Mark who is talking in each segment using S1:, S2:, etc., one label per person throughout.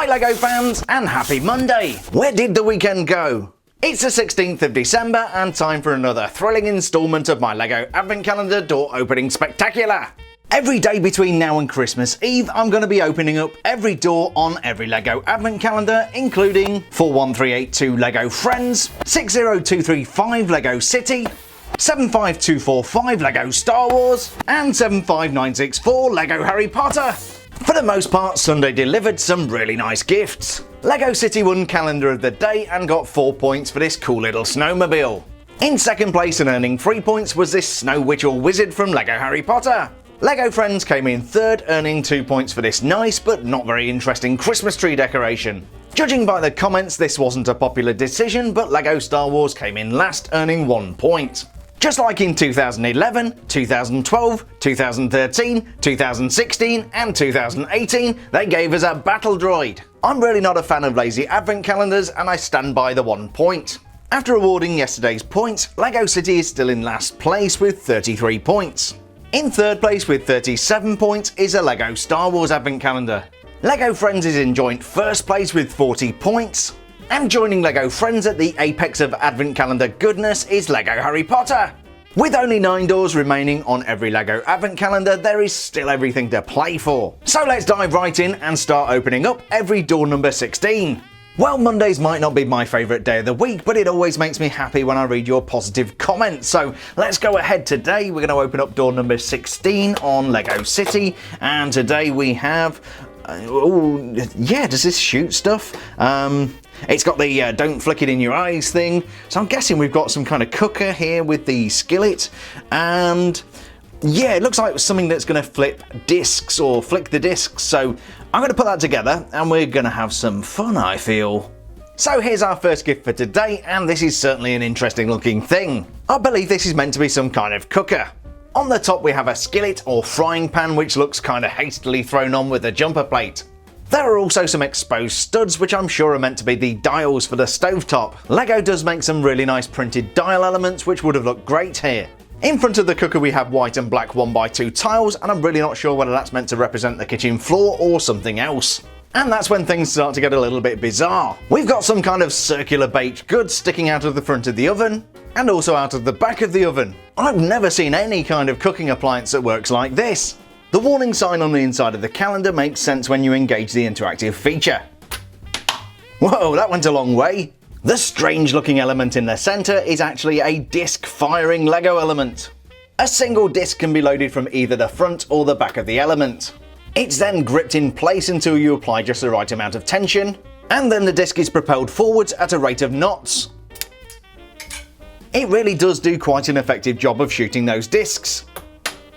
S1: Hi LEGO fans, and happy Monday! Where did the weekend go? It's the 16th of December and time for another thrilling instalment of my LEGO Advent Calendar door opening spectacular. Every day between now and Christmas Eve, I'm going to be opening up every door on every LEGO Advent Calendar, including 41382 LEGO Friends, 60235 LEGO City, 75245 LEGO Star Wars, and 75964 LEGO Harry Potter. For the most part, Sunday delivered some really nice gifts. LEGO City won Calendar of the Day and got 4 points for this cool little snowmobile. In second place and earning 3 points was this Snow Witch or Wizard from LEGO Harry Potter. LEGO Friends came in third, earning 2 points for this nice but not very interesting Christmas tree decoration. Judging by the comments, this wasn't a popular decision, but LEGO Star Wars came in last, earning 1 point. Just like in 2011, 2012, 2013, 2016 and 2018, they gave us a battle droid. I'm really not a fan of lazy advent calendars and I stand by the 1 point. After awarding yesterday's points, LEGO City is still in last place with 33 points. In third place with 37 points is a LEGO Star Wars advent calendar. LEGO Friends is in joint first place with 40 points. And joining LEGO Friends at the apex of advent calendar goodness is LEGO Harry Potter. With only 9 doors remaining on every LEGO advent calendar, there is still everything to play for. So let's dive right in and start opening up every door number 16. Well, Mondays might not be my favourite day of the week, but it always makes me happy when I read your positive comments. So let's go ahead today. We're going to open up door number 16 on LEGO City, and today we have... does this shoot stuff? It's got the don't flick it in your eyes thing, so I'm guessing we've got some kind of cooker here with the skillet, and yeah, it looks like something that's going to flip discs or flick the discs, so I'm going to put that together and we're going to have some fun, I feel. So here's our first gift for today, and this is certainly an interesting looking thing. I believe this is meant to be some kind of cooker. On the top we have a skillet or frying pan which looks kind of hastily thrown on with a jumper plate. There are also some exposed studs which I'm sure are meant to be the dials for the stovetop. LEGO does make some really nice printed dial elements which would have looked great here. In front of the cooker we have white and black 1x2 tiles, and I'm really not sure whether that's meant to represent the kitchen floor or something else. And that's when things start to get a little bit bizarre. We've got some kind of circular baked goods sticking out of the front of the oven, and also out of the back of the oven. I've never seen any kind of cooking appliance that works like this. The warning sign on the inside of the calendar makes sense when you engage the interactive feature. Whoa, that went a long way. The strange looking element in the centre is actually a disc firing LEGO element. A single disc can be loaded from either the front or the back of the element. It's then gripped in place until you apply just the right amount of tension, and then the disc is propelled forwards at a rate of knots. It really does do quite an effective job of shooting those discs.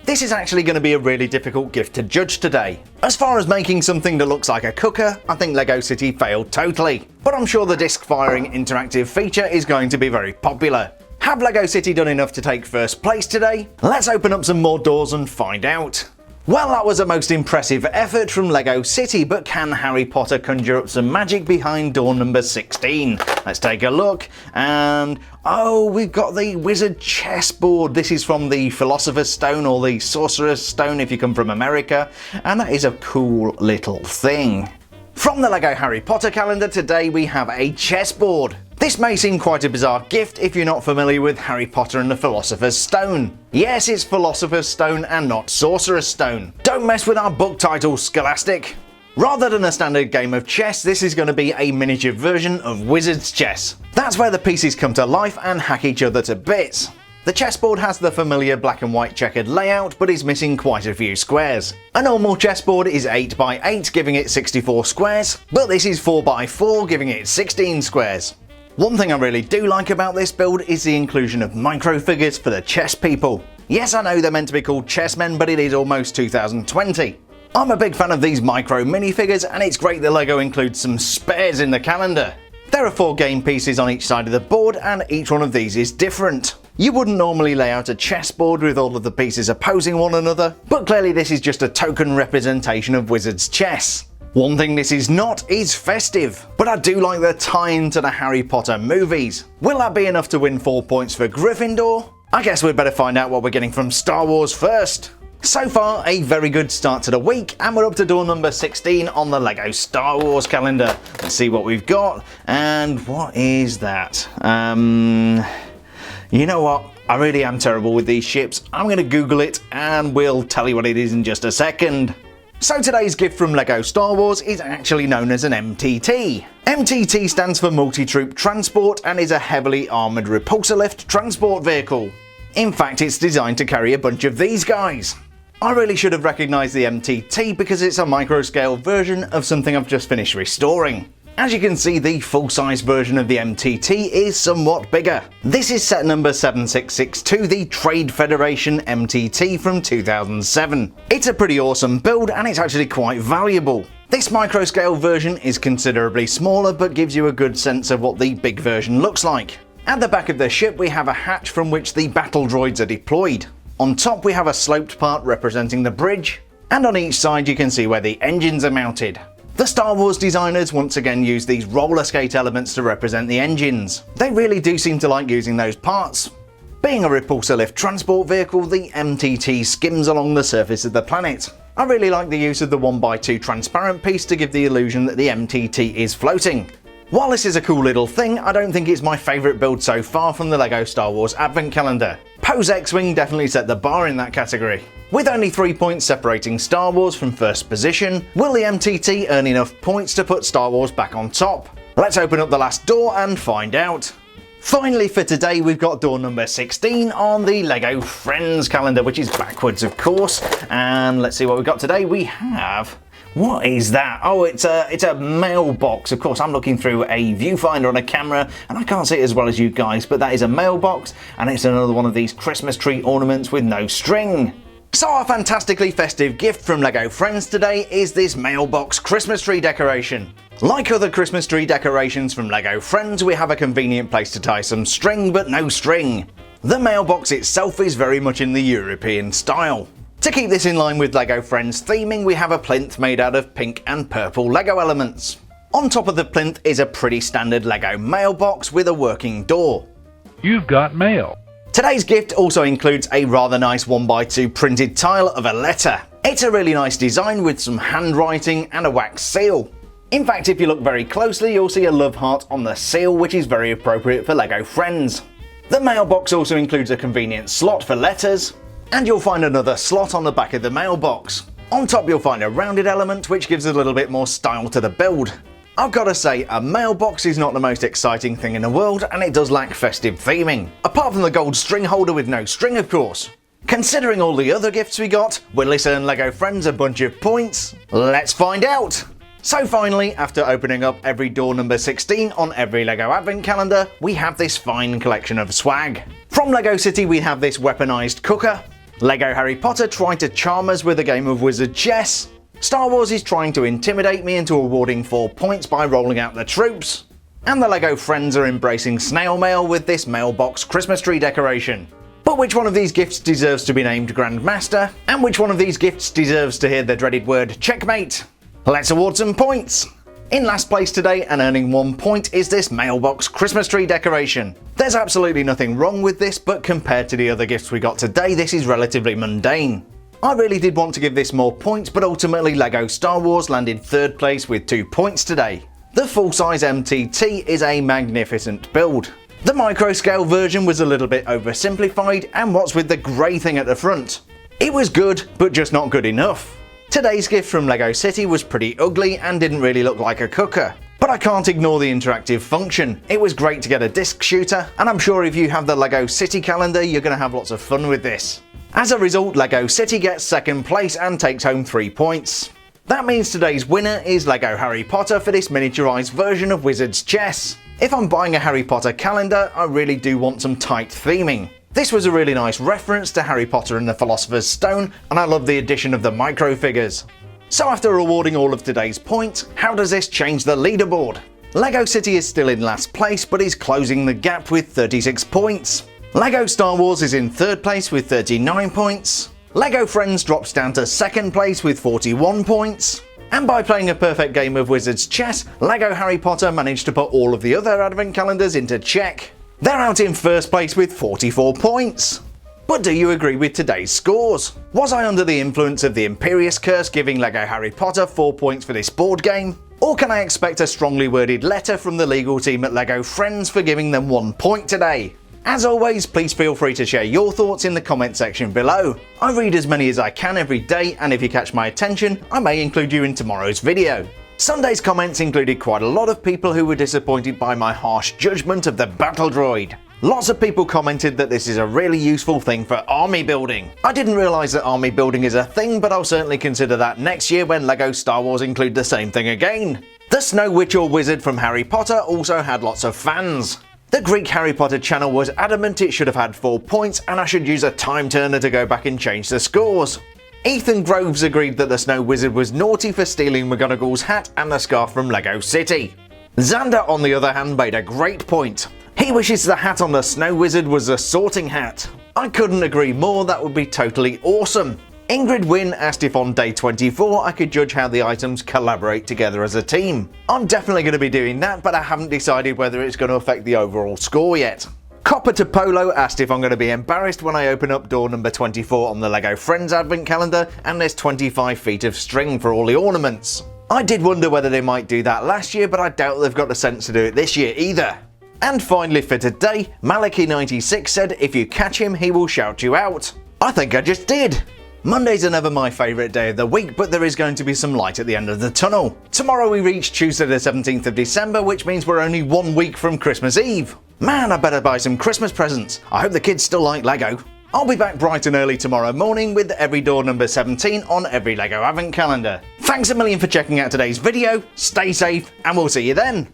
S1: This is actually going to be a really difficult gift to judge today. As far as making something that looks like a cooker, I think LEGO City failed totally. But I'm sure the disc firing interactive feature is going to be very popular. Have LEGO City done enough to take first place today? Let's open up some more doors and find out. Well, that was a most impressive effort from LEGO City, but can Harry Potter conjure up some magic behind door number 16? Let's take a look, and oh, we've got the wizard chessboard. This is from the Philosopher's Stone or the Sorcerer's Stone if you come from America, and that is a cool little thing. From the LEGO Harry Potter calendar today we have a chessboard. This may seem quite a bizarre gift if you're not familiar with Harry Potter and the Philosopher's Stone. Yes, it's Philosopher's Stone and not Sorcerer's Stone. Don't mess with our book title, Scholastic. Rather than a standard game of chess, this is going to be a miniature version of Wizard's Chess. That's where the pieces come to life and hack each other to bits. The chessboard has the familiar black and white checkered layout, but is missing quite a few squares. A normal chessboard is 8x8, giving it 64 squares, but this is 4x4, giving it 16 squares. One thing I really do like about this build is the inclusion of micro figures for the chess people. Yes, I know they're meant to be called chessmen, but it is almost 2020. I'm a big fan of these micro minifigures, and it's great that LEGO includes some spares in the calendar. There are 4 game pieces on each side of the board, and each one of these is different. You wouldn't normally lay out a chessboard with all of the pieces opposing one another, but clearly this is just a token representation of Wizard's chess. One thing this is not is festive, but I do like the tie-in to the Harry Potter movies. Will that be enough to win 4 points for Gryffindor? I guess we'd better find out what we're getting from Star Wars first. So far, a very good start to the week, and we're up to door number 16 on the LEGO Star Wars calendar. Let's see what we've got, and what is that? You know what? I really am terrible with these ships. I'm going to Google it, and we'll tell you what it is in just a second. So today's gift from LEGO Star Wars is actually known as an MTT. MTT stands for Multi-Troop Transport and is a heavily armoured repulsor lift transport vehicle. In fact, it's designed to carry a bunch of these guys. I really should have recognised the MTT because it's a micro-scale version of something I've just finished restoring. As you can see, the full-size version of the MTT is somewhat bigger. This is set number 7662, the Trade Federation MTT from 2007. It's a pretty awesome build and it's actually quite valuable. This micro-scale version is considerably smaller but gives you a good sense of what the big version looks like. At the back of the ship we have a hatch from which the battle droids are deployed. On top we have a sloped part representing the bridge, and on each side you can see where the engines are mounted. The Star Wars designers once again use these roller skate elements to represent the engines. They really do seem to like using those parts. Being a repulsor lift transport vehicle, the MTT skims along the surface of the planet. I really like the use of the 1x2 transparent piece to give the illusion that the MTT is floating. While this is a cool little thing, I don't think it's my favourite build so far from the LEGO Star Wars Advent Calendar. Poe's X-Wing definitely set the bar in that category. With only 3 points separating Star Wars from first position, will the MTT earn enough points to put Star Wars back on top? Let's open up the last door and find out. Finally for today we've got door number 16 on the LEGO Friends calendar, which is backwards of course, and let's see what we've got today. We have... What is that? Oh, it's a mailbox. Of course, I'm looking through a viewfinder on a camera and I can't see it as well as you guys, but that is a mailbox and it's another one of these Christmas tree ornaments with no string. So our fantastically festive gift from LEGO Friends today is this mailbox Christmas tree decoration. Like other Christmas tree decorations from LEGO Friends, we have a convenient place to tie some string, but no string. The mailbox itself is very much in the European style. To keep this in line with LEGO Friends theming, we have a plinth made out of pink and purple LEGO elements. On top of the plinth is a pretty standard LEGO mailbox with a working door.
S2: You've got mail.
S1: Today's gift also includes a rather nice 1x2 printed tile of a letter. It's a really nice design with some handwriting and a wax seal. In fact, if you look very closely, you'll see a love heart on the seal, which is very appropriate for LEGO Friends. The mailbox also includes a convenient slot for letters, and you'll find another slot on the back of the mailbox. On top you'll find a rounded element which gives a little bit more style to the build. I've got to say, a mailbox is not the most exciting thing in the world and it does lack festive theming. Apart from the gold string holder with no string of course. Considering all the other gifts we got, will this earn LEGO Friends a bunch of points? Let's find out! So finally, after opening up every door number 16 on every LEGO Advent Calendar, we have this fine collection of swag. From LEGO City we have this weaponised cooker. LEGO Harry Potter trying to charm us with a game of wizard chess. Star Wars is trying to intimidate me into awarding 4 points by rolling out the troops. And the LEGO Friends are embracing snail mail with this mailbox Christmas tree decoration. But which one of these gifts deserves to be named Grandmaster? And which one of these gifts deserves to hear the dreaded word checkmate? Let's award some points! In last place today and earning 1 point is this mailbox Christmas tree decoration. There's absolutely nothing wrong with this, but compared to the other gifts we got today, this is relatively mundane. I really did want to give this more points, but ultimately LEGO Star Wars landed 3rd place with 2 points today. The full-size MTT is a magnificent build. The micro-scale version was a little bit oversimplified, and what's with the grey thing at the front? It was good, but just not good enough. Today's gift from LEGO City was pretty ugly and didn't really look like a cooker. But I can't ignore the interactive function. It was great to get a disc shooter, and I'm sure if you have the LEGO City calendar you're going to have lots of fun with this. As a result, LEGO City gets 2nd place and takes home 3 points. That means today's winner is LEGO Harry Potter for this miniaturised version of Wizard's Chess. If I'm buying a Harry Potter calendar, I really do want some tight theming. This was a really nice reference to Harry Potter and the Philosopher's Stone, and I love the addition of the micro figures. So after awarding all of today's points, how does this change the leaderboard? LEGO City is still in last place but is closing the gap with 36 points. LEGO Star Wars is in 3rd place with 39 points. LEGO Friends drops down to 2nd place with 41 points. And by playing a perfect game of Wizard's Chess, LEGO Harry Potter managed to put all of the other advent calendars into check. They're out in 1st place with 44 points. But do you agree with today's scores? Was I under the influence of the Imperious Curse giving LEGO Harry Potter 4 points for this board game? Or can I expect a strongly worded letter from the legal team at LEGO Friends for giving them 1 point today? As always, please feel free to share your thoughts in the comment section below. I read as many as I can every day, and if you catch my attention, I may include you in tomorrow's video. Sunday's comments included quite a lot of people who were disappointed by my harsh judgment of the battle droid. Lots of people commented that this is a really useful thing for army building. I didn't realise that army building is a thing, but I'll certainly consider that next year when LEGO Star Wars include the same thing again. The Snow Witch or Wizard from Harry Potter also had lots of fans. The Greek Harry Potter channel was adamant it should have had 4 points and I should use a time turner to go back and change the scores. Ethan Groves agreed that the Snow Wizard was naughty for stealing McGonagall's hat and the scarf from LEGO City. Xander, on the other hand, made a great point. He wishes the hat on the Snow Wizard was a sorting hat. I couldn't agree more, that would be totally awesome. Ingrid Wynn asked if on day 24 I could judge how the items collaborate together as a team. I'm definitely going to be doing that, but I haven't decided whether it's going to affect the overall score yet. Copper to Polo asked if I'm going to be embarrassed when I open up door number 24 on the LEGO Friends advent calendar and there's 25 feet of string for all the ornaments. I did wonder whether they might do that last year, but I doubt they've got the sense to do it this year either. And finally for today, Maliki96 said if you catch him he will shout you out. I think I just did. Mondays are never my favourite day of the week, but there is going to be some light at the end of the tunnel. Tomorrow we reach Tuesday the 17th of December, which means we're only 1 week from Christmas Eve. Man, I better buy some Christmas presents. I hope the kids still like LEGO. I'll be back bright and early tomorrow morning with every door number 17 on every LEGO advent calendar. Thanks a million for checking out today's video, stay safe, and we'll see you then.